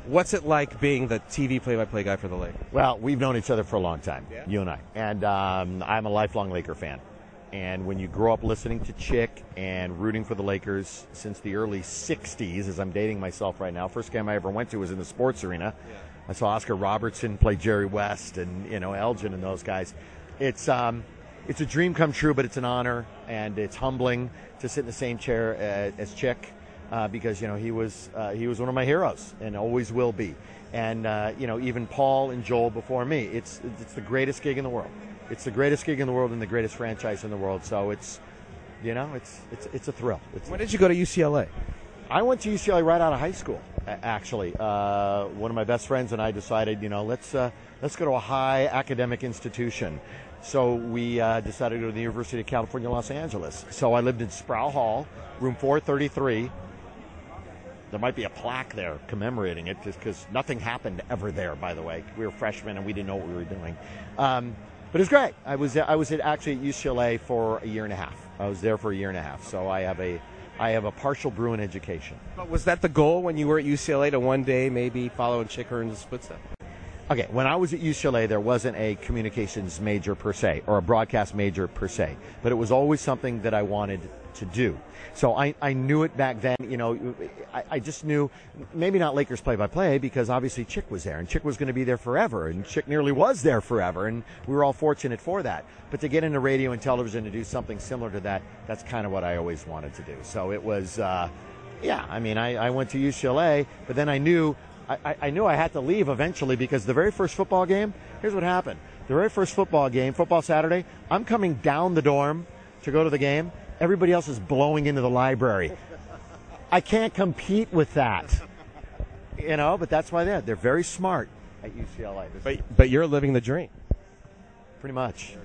What's it like being the TV play-by-play guy for the Lakers? Well, we've known each other for a long time, Yeah. you and I. And I'm a lifelong Laker fan. And when you grow up listening to Chick and rooting for the Lakers since the early 60s, as I'm dating myself right now, first game I ever went to was in the sports arena. Yeah. I saw Oscar Robertson play Jerry West and, Elgin and those guys. It's a dream come true, but it's an honor, and it's humbling to sit in the same chair as Chick because, he was one of my heroes and always will be. And, even Paul and Joel before me, it's the greatest gig in the world. It's the greatest gig in the world and the greatest franchise in the world. So it's a thrill. When did you go to UCLA? I went to UCLA right out of high school, actually. One of my best friends and I decided, let's go to a high academic institution. So we decided to go to the University of California, Los Angeles. So I lived in Sproul Hall, room 433. There might be a plaque there commemorating it, just because nothing happened ever there, by the way. We were freshmen and we didn't know what we were doing. But it was great. I was actually at UCLA for a year and a half. I was there for a year and a half. So I have a partial Bruin education. But was that the goal when you were at UCLA, to one day maybe follow in Chick Hearn's footsteps? Okay, when I was at UCLA, there wasn't a communications major per se, or a broadcast major per se, but it was always something that I wanted to do. So I knew it back then. I just knew, maybe not Lakers play-by-play, because obviously Chick was there, and Chick was going to be there forever, and Chick nearly was there forever, and we were all fortunate for that. But to get into radio and television to do something similar to that, that's kind of what I always wanted to do. So it was, I went to UCLA, but then I knew I had to leave eventually, because the very first football game, here's what happened. The very first football game, football Saturday, I'm coming down the dorm to go to the game. Everybody else is blowing into the library. I can't compete with that. But that's why they're very smart at UCLA. But you're living the dream. Pretty much.